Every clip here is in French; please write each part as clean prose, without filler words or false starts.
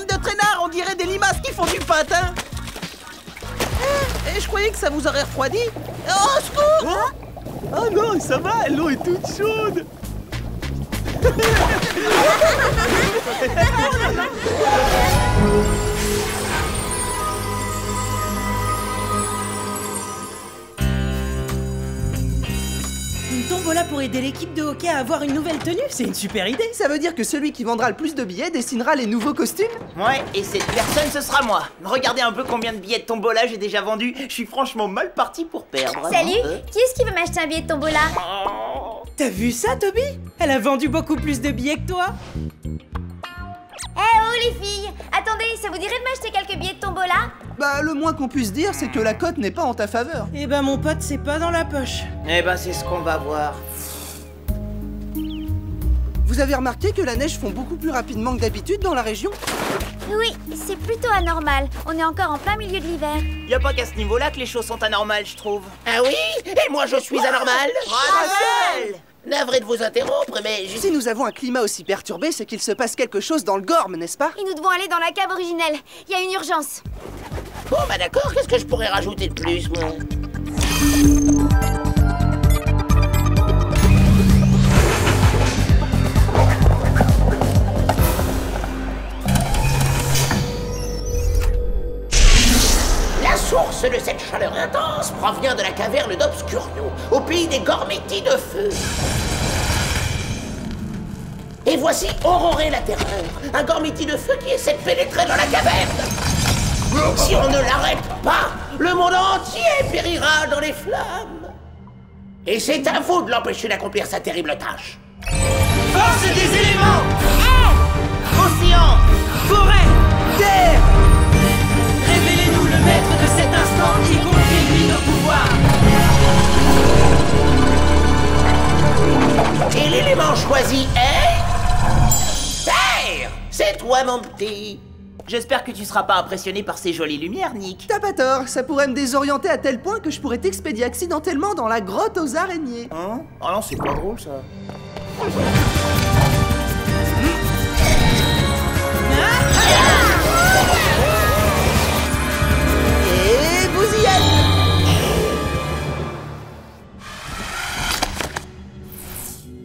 bande de traînards, on dirait des limaces qui font du patin. Et je croyais que ça vous aurait refroidi. Oh, au secours! Oh non, ça va, l'eau est toute chaude. Une tombola pour aider l'équipe de hockey à avoir une nouvelle tenue, c'est une super idée. Ça veut dire que celui qui vendra le plus de billets dessinera les nouveaux costumes? Ouais, et cette personne, ce sera moi. Regardez un peu combien de billets de tombola j'ai déjà vendus. Je suis franchement mal parti pour perdre. Salut, qui est-ce qui veut m'acheter un billet de tombola? T'as vu ça, Toby? Elle a vendu beaucoup plus de billets que toi. Eh oh les filles, attendez, ça vous dirait de m'acheter quelques billets de tombola? Bah, le moins qu'on puisse dire, c'est que la cote n'est pas en ta faveur. Eh ben mon pote, c'est pas dans la poche. Eh ben, c'est ce qu'on va voir. Vous avez remarqué que la neige fond beaucoup plus rapidement que d'habitude dans la région? Oui, c'est plutôt anormal. On est encore en plein milieu de l'hiver. Y a pas qu'à ce niveau-là que les choses sont anormales, je trouve. Ah oui? Et moi je suis anormal? Raphaël! Navré de vous interrompre, mais Si nous avons un climat aussi perturbé, c'est qu'il se passe quelque chose dans le Gorme, n'est-ce pas? Et nous devons aller dans la cave originelle. Il y a une urgence. Bon bah d'accord, qu'est-ce que je pourrais rajouter de plus, moi? La source de cette chaleur intense provient de la caverne d'Obscurio, au pays des Gormetti de feu. Et voici Auroré la Terreur, un Gormetti de feu qui essaie de pénétrer dans la caverne. Si on ne l'arrête pas, le monde entier périra dans les flammes. Et c'est à vous de l'empêcher d'accomplir sa terrible tâche. Force des éléments! Océan! Forêt! Terre! Révélez-nous le maître de cet instant qui confie nos pouvoirs! Et l'élément choisi est... Terre! C'est toi, mon petit. J'espère que tu seras pas impressionné par ces jolies lumières, Nick. T'as pas tort, ça pourrait me désorienter à tel point que je pourrais t'expédier accidentellement dans la grotte aux araignées. Hein? Ah non, c'est pas drôle, ça. Et vous y êtes!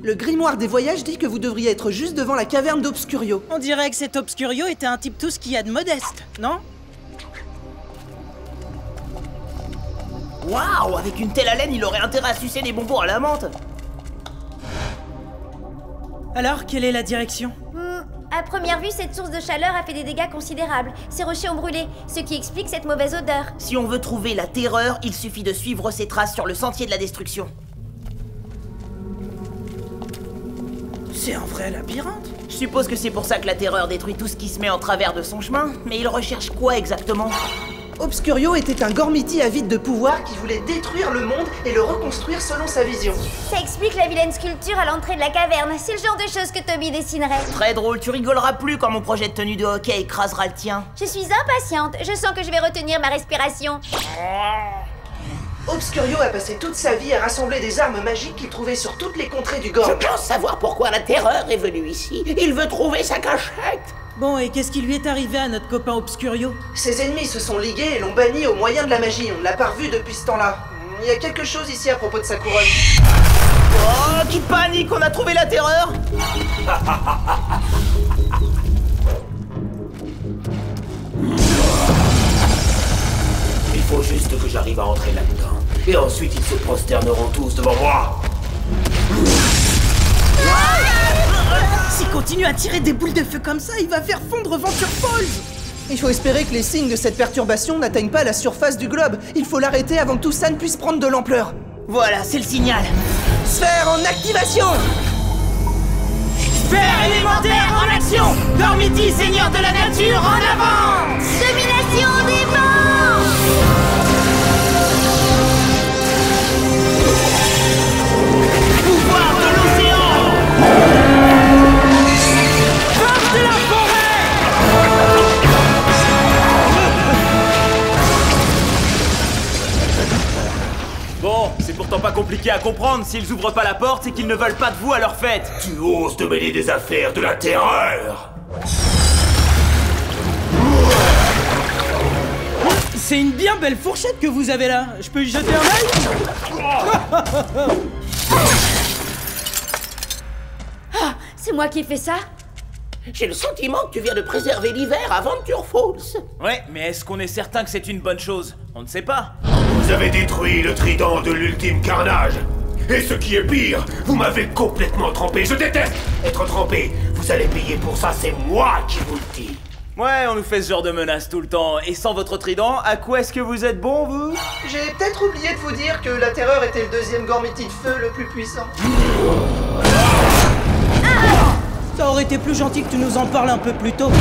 Le grimoire des voyages dit que vous devriez être juste devant la caverne d'Obscurio. On dirait que cet Obscurio était un type tout ce qu'il y a de modeste, non? Waouh! Avec une telle haleine, il aurait intérêt à sucer des bonbons à la menthe. Alors, quelle est la direction? À première vue, cette source de chaleur a fait des dégâts considérables. Ces rochers ont brûlé, ce qui explique cette mauvaise odeur. Si on veut trouver la terreur, il suffit de suivre ses traces sur le sentier de la destruction. C'est un vrai labyrinthe. Je suppose que c'est pour ça que la terreur détruit tout ce qui se met en travers de son chemin, mais il recherche quoi exactement? Obscurio était un Gormiti avide de pouvoir qui voulait détruire le monde et le reconstruire selon sa vision. Ça explique la vilaine sculpture à l'entrée de la caverne. C'est le genre de choses que Toby dessinerait. Très drôle, tu rigoleras plus quand mon projet de tenue de hockey écrasera le tien. Je suis impatiente. Je sens que je vais retenir ma respiration. Obscurio a passé toute sa vie à rassembler des armes magiques qu'il trouvait sur toutes les contrées du Je Gorme. pense savoir pourquoi la terreur est venue ici. Il veut trouver sa cachette. Bon, et qu'est-ce qui lui est arrivé à notre copain Obscurio? Ses ennemis se sont ligués et l'ont banni au moyen de la magie. On ne l'a pas revu depuis ce temps-là. Il y a quelque chose ici à propos de sa couronne. Oh, qui panique, on a trouvé la terreur! Il faut juste que j'arrive à entrer là-dedans. Et ensuite, ils se prosterneront tous devant moi. S'il continue à tirer des boules de feu comme ça, il va faire fondre Venture Falls. Il faut espérer que les signes de cette perturbation n'atteignent pas la surface du globe. Il faut l'arrêter avant que tout ça ne puisse prendre de l'ampleur. Voilà, c'est le signal. Sphère en activation! Sphère élémentaire en action! Gormiti, seigneur de la nature, en avant! Domination des vents! Pouvoir de l'océan! Force de la forêt! Bon, c'est pourtant pas compliqué à comprendre. S'ils ouvrent pas la porte, c'est qu'ils ne veulent pas de vous à leur fête. Tu oses te mêler des affaires de la terreur? C'est une bien belle fourchette que vous avez là. Je peux y jeter un œil? Ah, c'est moi qui ai fait ça? J'ai le sentiment que tu viens de préserver l'hiver à Venture Falls. Ouais, mais est-ce qu'on est certain que c'est une bonne chose? On ne sait pas. Vous avez détruit le trident de l'ultime carnage. Et ce qui est pire, vous m'avez complètement trempé. Je déteste être trempé. Vous allez payer pour ça, c'est moi qui vous le dis. Ouais, on nous fait ce genre de menaces tout le temps. Et sans votre trident, à quoi est-ce que vous êtes bon, vous? J'ai peut-être oublié de vous dire que la terreur était le deuxième Gormiti de feu le plus puissant. Ça aurait été plus gentil que tu nous en parles un peu plus tôt.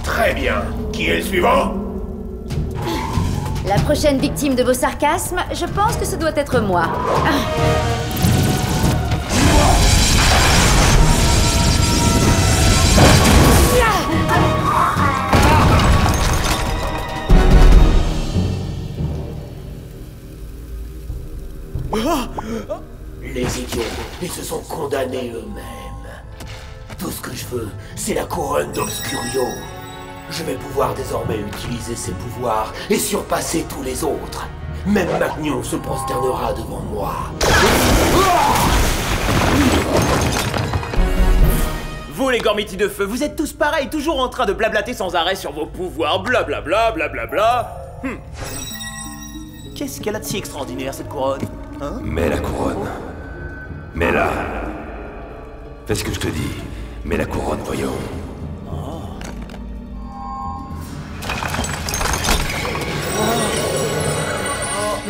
Très bien. Qui est le suivant? La prochaine victime de vos sarcasmes, je pense que ce doit être moi. Les idiots, ils se sont condamnés eux-mêmes. Tout ce que je veux, c'est la couronne d'Obscurio. Je vais pouvoir désormais utiliser ses pouvoirs et surpasser tous les autres. Même Magnon se prosternera devant moi. Vous, les Gormiti de feu, vous êtes tous pareils, toujours en train de blablater sans arrêt sur vos pouvoirs, blablabla, blablabla. Qu'est-ce qu'elle a de si extraordinaire, cette couronne? Hein? Mets la couronne. Mets-la. Fais ce que je te dis. Mets la couronne, voyons.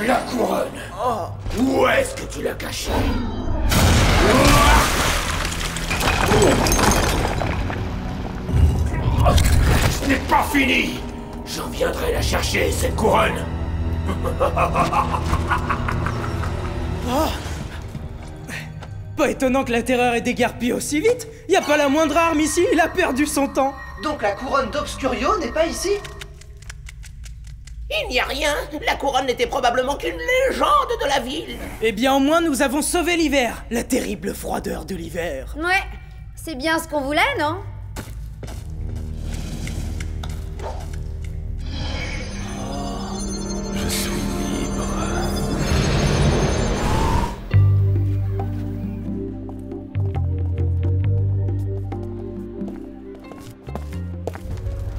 La couronne. Où est-ce que tu l'as cachée? Ce n'est pas fini. Je viendrai la chercher, cette couronne. Pas étonnant que la terreur ait déguerpi aussi vite. Y a pas la moindre arme ici, il a perdu son temps. Donc la couronne d'Obscurio n'est pas ici? Il n'y a rien. La couronne n'était probablement qu'une légende de la ville. Eh bien au moins nous avons sauvé l'hiver. La terrible froideur de l'hiver. Ouais, c'est bien ce qu'on voulait, non? Je suis libre.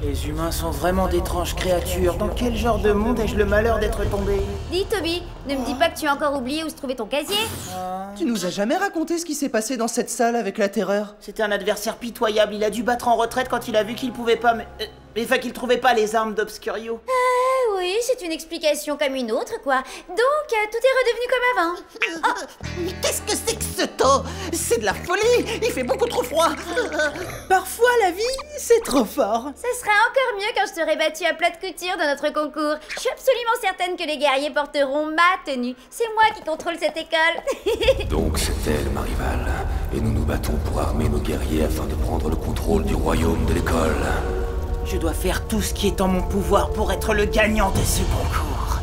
Les humains sont vraiment d'étranges créatures. Dans quel genre de monde ai-je le malheur d'être tombé? Dis, Toby, ne me dis pas que tu as encore oublié où se trouvait ton casier? Tu nous as jamais raconté ce qui s'est passé dans cette salle avec la terreur? C'était un adversaire pitoyable, il a dû battre en retraite quand il a vu qu'il pouvait pas qu'il trouvait pas les armes d'Obscurio. Oui, c'est une explication comme une autre, quoi. Donc, tout est redevenu comme avant. Mais qu'est-ce que c'est que ce temps? C'est de la folie. Il fait beaucoup trop froid. Parfois la vie, c'est trop fort. Ça sera encore mieux quand je serai battue à plat de couture dans notre concours. Je suis absolument certaine que les guerriers porteront ma tenue. C'est moi qui contrôle cette école. Donc c'est elle, ma rivale. Et nous nous battons pour armer nos guerriers afin de prendre le contrôle du royaume de l'école. Je dois faire tout ce qui est en mon pouvoir pour être le gagnant de ce concours.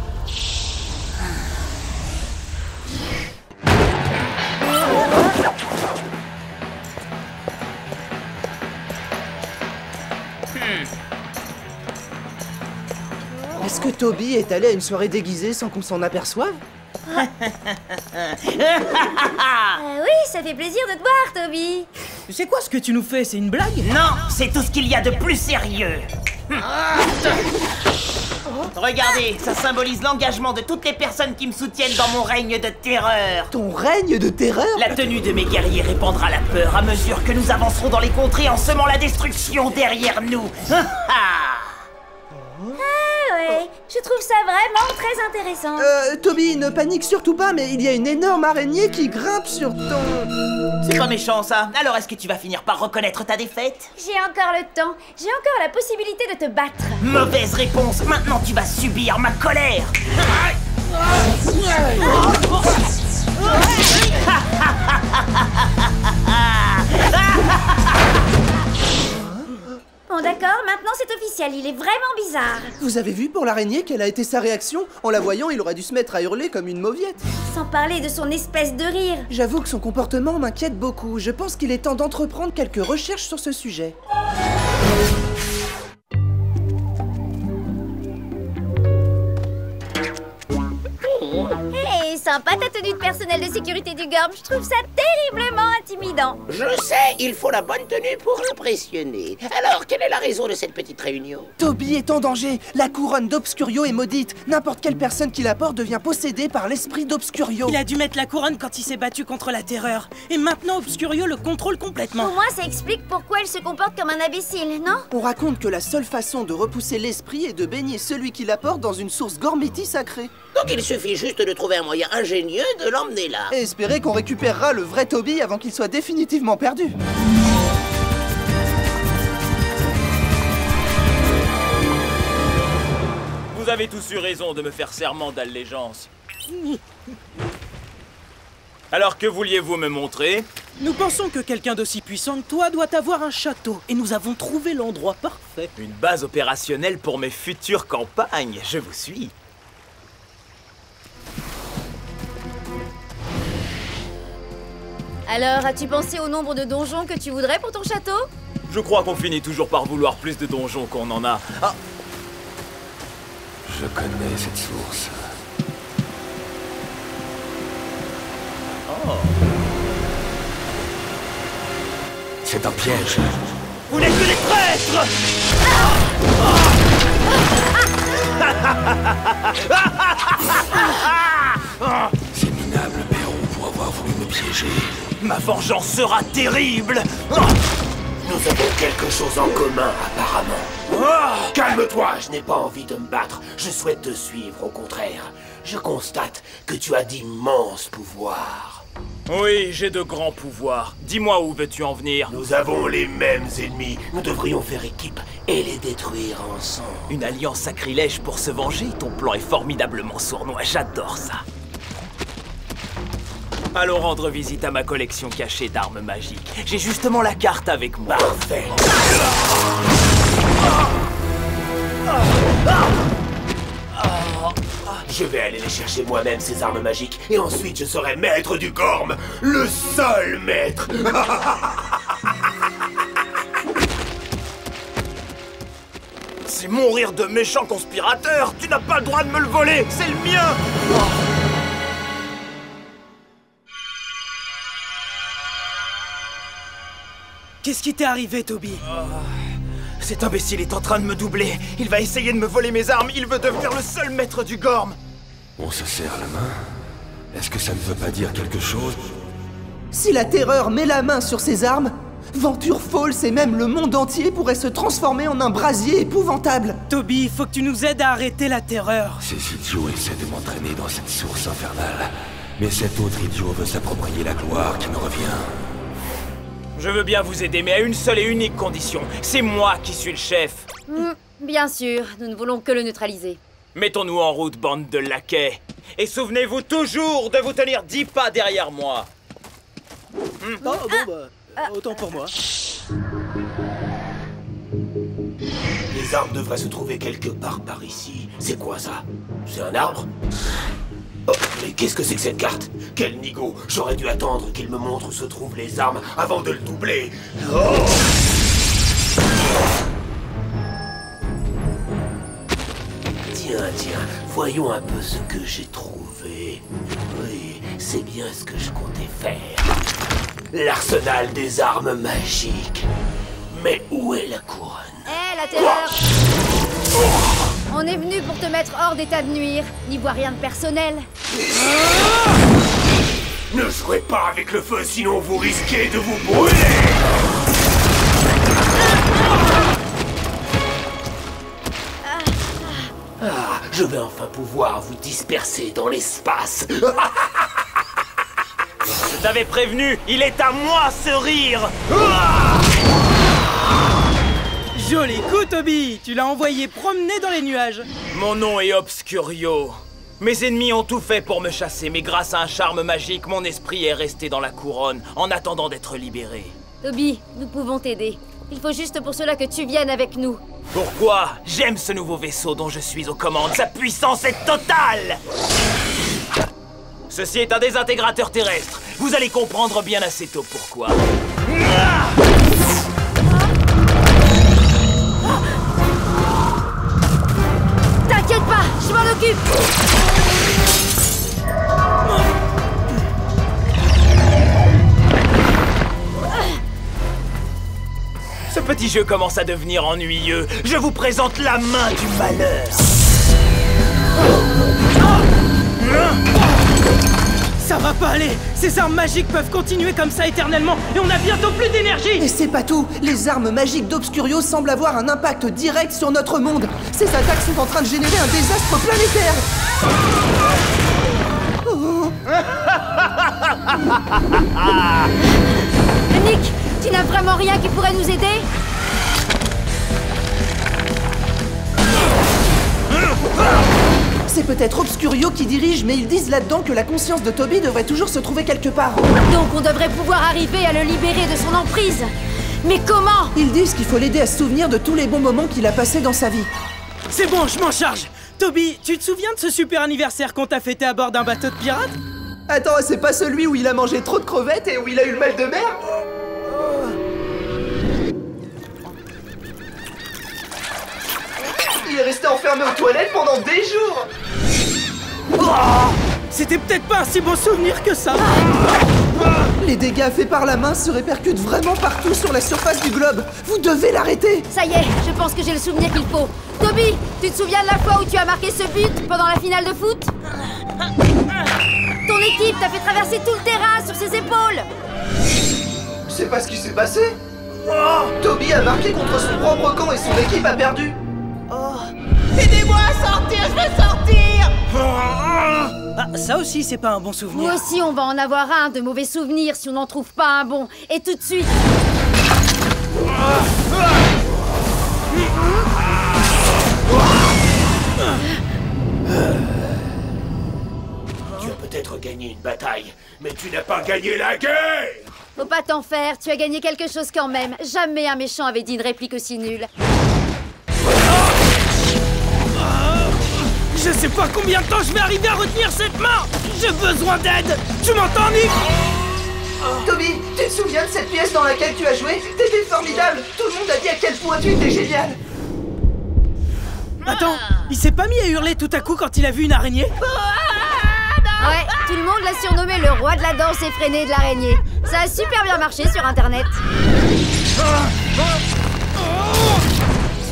Est-ce que Toby est allé à une soirée déguisée sans qu'on s'en aperçoive? Oui, ça fait plaisir de te voir, Toby. C'est quoi ce que tu nous fais? C'est une blague? Non, c'est tout ce qu'il y a de plus sérieux. Regardez, ça symbolise l'engagement de toutes les personnes qui me soutiennent dans mon règne de terreur. Ton règne de terreur? La tenue de mes guerriers répandra la peur à mesure que nous avancerons dans les contrées en semant la destruction derrière nous. Ouais, je trouve ça vraiment très intéressant. Toby, ne panique surtout pas, mais il y a une énorme araignée qui grimpe sur ton... C'est pas méchant ça. Alors est-ce que tu vas finir par reconnaître ta défaite? J'ai encore le temps. J'ai encore la possibilité de te battre. Mauvaise réponse. Maintenant tu vas subir ma colère. Bon d'accord, maintenant c'est officiel, il est vraiment bizarre. Vous avez vu pour l'araignée quelle a été sa réaction? En la voyant, il aurait dû se mettre à hurler comme une mauviette. Sans parler de son espèce de rire. J'avoue que son comportement m'inquiète beaucoup. Je pense qu'il est temps d'entreprendre quelques recherches sur ce sujet. Hey, sympa ta tenue de personnel de sécurité du Gorm, je trouve ça terriblement intimidant. Je sais, il faut la bonne tenue pour impressionner. Alors, quelle est la raison de cette petite réunion? Toby est en danger. La couronne d'Obscurio est maudite. N'importe quelle personne qui la porte devient possédée par l'esprit d'Obscurio. Il a dû mettre la couronne quand il s'est battu contre la terreur. Et maintenant Obscurio le contrôle complètement. Au moins ça explique pourquoi elle se comporte comme un imbécile, non? On raconte que la seule façon de repousser l'esprit est de baigner celui qui la porte dans une source Gormiti sacrée. Donc il suffit juste de trouver un moyen ingénieux de l'emmener là. Et espérer qu'on récupérera le vrai Toby avant qu'il soit définitivement perdu. Vous avez tous eu raison de me faire serment d'allégeance. Alors que vouliez-vous me montrer? Nous pensons que quelqu'un d'aussi puissant que toi doit avoir un château. Et nous avons trouvé l'endroit parfait. Une base opérationnelle pour mes futures campagnes, je vous suis. Alors, as-tu pensé au nombre de donjons que tu voudrais pour ton château? Je crois qu'on finit toujours par vouloir plus de donjons qu'on en a. Ah! Je connais cette source. Oh. C'est un piège. Vous n'êtes que des traîtres! C'est minable, Perron, pour avoir voulu me piéger. Ma vengeance sera terrible! Nous avons quelque chose en commun, apparemment. Calme-toi, je n'ai pas envie de me battre. Je souhaite te suivre, au contraire. Je constate que tu as d'immenses pouvoirs. Oui, j'ai de grands pouvoirs. Dis-moi où veux-tu en venir? Nous avons les mêmes ennemis. Nous devrions faire équipe et les détruire ensemble. Une alliance sacrilège pour se venger? Ton plan est formidablement sournois, j'adore ça. Allons rendre visite à ma collection cachée d'armes magiques. J'ai justement la carte avec moi. Parfait. Je vais aller les chercher moi-même, ces armes magiques, et ensuite je serai maître du Gorm, le seul maître. C'est mon rire de méchant conspirateur. Tu n'as pas le droit de me le voler, c'est le mien. Qu'est-ce qui t'est arrivé, Toby? Cet imbécile est en train de me doubler. Il va essayer de me voler mes armes. Il veut devenir le seul maître du Gorm. On se serre la main? Est-ce que ça ne veut pas dire quelque chose? Si la terreur met la main sur ses armes, Venture Falls et même le monde entier pourraient se transformer en un brasier épouvantable. Toby, il faut que tu nous aides à arrêter la terreur. Ces idiots essaient de m'entraîner dans cette source infernale. Mais cet autre idiot veut s'approprier la gloire qui me revient. Je veux bien vous aider, mais à une seule et unique condition. C'est moi qui suis le chef. Bien sûr, nous ne voulons que le neutraliser. Mettons-nous en route, bande de laquais. Et souvenez-vous toujours de vous tenir 10 pas derrière moi. Autant pour moi. Les armes devraient se trouver quelque part par ici. C'est quoi ça? C'est un arbre? Oh, mais qu'est-ce que c'est que cette carte? Quel nigo! J'aurais dû attendre qu'il me montre où se trouvent les armes avant de le doubler. Oh! Tiens, voyons un peu ce que j'ai trouvé. Oui, c'est bien ce que je comptais faire. L'arsenal des armes magiques. Mais où est la couronne? Hé, la terreur! On est venu pour te mettre hors d'état de nuire. N'y vois rien de personnel. Ne jouez pas avec le feu, sinon vous risquez de vous brûler! Je vais enfin pouvoir vous disperser dans l'espace. Je t'avais prévenu, il est à moi ce rire. Joli coup, Toby! Tu l'as envoyé promener dans les nuages. Mon nom est Obscurio. Mes ennemis ont tout fait pour me chasser, mais grâce à un charme magique, mon esprit est resté dans la couronne, en attendant d'être libéré. Toby, nous pouvons t'aider. Il faut juste pour cela que tu viennes avec nous. Pourquoi? J'aime ce nouveau vaisseau dont je suis aux commandes. Sa puissance est totale! Ceci est un désintégrateur terrestre. Vous allez comprendre bien assez tôt pourquoi. T'inquiète pas, je m'en occupe. Ce petit jeu commence à devenir ennuyeux. Je vous présente la main du malheur. Ça va pas aller! Ces armes magiques peuvent continuer comme ça éternellement et on a bientôt plus d'énergie! Et c'est pas tout, les armes magiques d'Obscurio semblent avoir un impact direct sur notre monde. Ces attaques sont en train de générer un désastre planétaire. Nick, tu n'as vraiment rien qui pourrait nous aider? C'est peut-être Obscurio qui dirige, mais ils disent là-dedans que la conscience de Toby devrait toujours se trouver quelque part. Donc on devrait pouvoir arriver à le libérer de son emprise. Mais comment? Ils disent qu'il faut l'aider à se souvenir de tous les bons moments qu'il a passés dans sa vie. C'est bon, je m'en charge! Toby, tu te souviens de ce super anniversaire qu'on t'a fêté à bord d'un bateau de pirates? Attends, c'est pas celui où il a mangé trop de crevettes et où il a eu le mal de mer? Il est resté enfermé aux toilettes pendant des jours. C'était peut-être pas un si bon souvenir que ça! Les dégâts faits par la main se répercutent vraiment partout sur la surface du globe. Vous devez l'arrêter. Ça y est, je pense que j'ai le souvenir qu'il faut. Toby, tu te souviens de la fois où tu as marqué ce but pendant la finale de foot? Ton équipe t'a fait traverser tout le terrain sur ses épaules. C'est pas ce qui s'est passé. Toby a marqué contre son propre camp et son équipe a perdu. Aidez-moi à sortir, je veux sortir. Ah, ça aussi, c'est pas un bon souvenir. Nous aussi, on va en avoir un de mauvais souvenirs si on n'en trouve pas un bon. Et tout de suite. Tu as peut-être gagné une bataille, mais tu n'as pas gagné la guerre. Faut pas t'en faire, tu as gagné quelque chose quand même. Jamais un méchant avait dit une réplique aussi nulle. Je sais pas combien de temps je vais arriver à retenir cette main! J'ai besoin d'aide! Tu m'entends, Nick? Toby, tu te souviens de cette pièce dans laquelle tu as joué? T'étais formidable. Tout le monde a dit à quel point tu étais génial. Attends, il s'est pas mis à hurler tout à coup quand il a vu une araignée? Ouais, tout le monde l'a surnommé le roi de la danse effrénée de l'araignée. Ça a super bien marché sur internet.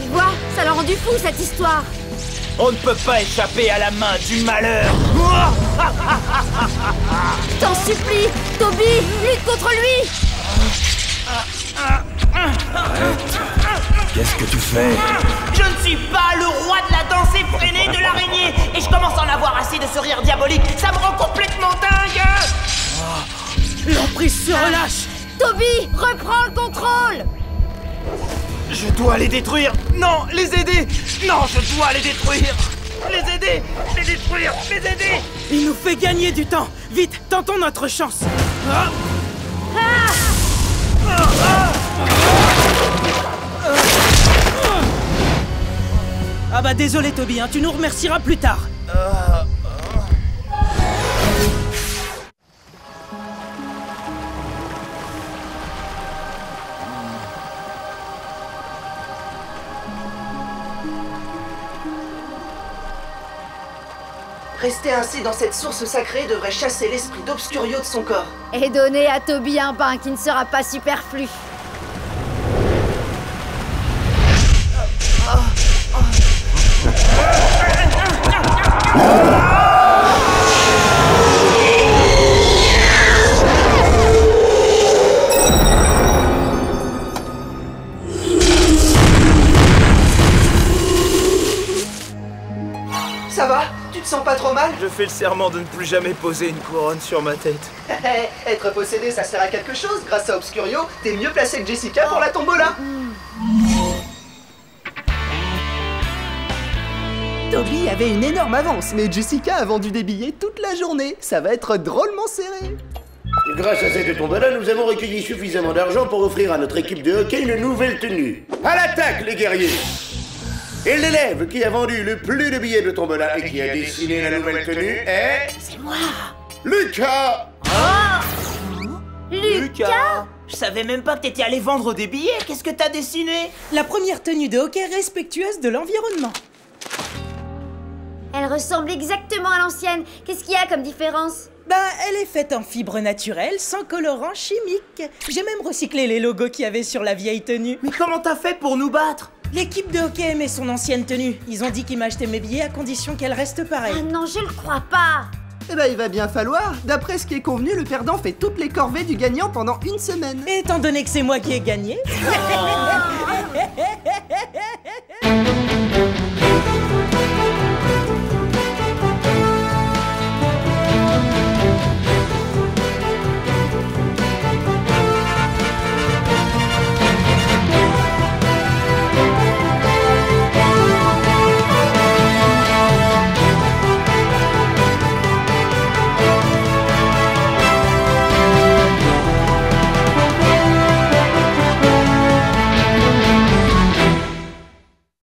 Tu vois, ça l'a rendu fou cette histoire. On ne peut pas échapper à la main du malheur. Je t'en supplie, Toby, lutte contre lui. Qu'est-ce que tu fais? Je ne suis pas le roi de la danse effrénée de l'araignée. Et je commence à en avoir assez de ce rire diabolique. Ça me rend complètement dingue. L'emprise se relâche! Toby, reprends le contrôle. Je dois les détruire. Non, les aider. Non, je dois les détruire. Les aider, les détruire, les aider. Il nous fait gagner du temps! Vite, tentons notre chance! Ah bah désolé Toby, hein, tu nous remercieras plus tard! Rester ainsi dans cette source sacrée devrait chasser l'esprit d'Obscurio de son corps. Et donner à Toby un bain qui ne sera pas superflu. Ça va? Tu te sens pas trop mal? Je fais le serment de ne plus jamais poser une couronne sur ma tête. Être possédé, ça sert à quelque chose. Grâce à Obscurio, t'es mieux placé que Jessica pour la tombola. Toby avait une énorme avance, mais Jessica a vendu des billets toute la journée. Ça va être drôlement serré. Grâce à cette tombola, nous avons recueilli suffisamment d'argent pour offrir à notre équipe de hockey une nouvelle tenue. À l'attaque, les guerriers! Et l'élève qui a vendu le plus de billets de tombola et qui a dessiné la nouvelle tenue est... C'est moi. Lucas! Lucas? Je savais même pas que t'étais allé vendre des billets. Qu'est-ce que t'as dessiné? La première tenue de hockey respectueuse de l'environnement. Elle ressemble exactement à l'ancienne. Qu'est-ce qu'il y a comme différence? Ben, elle est faite en fibres naturelles, sans colorant chimique. J'ai même recyclé les logos qu'il y avait sur la vieille tenue. Mais comment t'as fait pour nous battre? L'équipe de hockey aimait son ancienne tenue. Ils ont dit qu'ils m'achetaient mes billets à condition qu'elle reste pareille. Ah non, je le crois pas. Eh ben, il va bien falloir. D'après ce qui est convenu, le perdant fait toutes les corvées du gagnant pendant une semaine. Et étant donné que c'est moi qui ai gagné...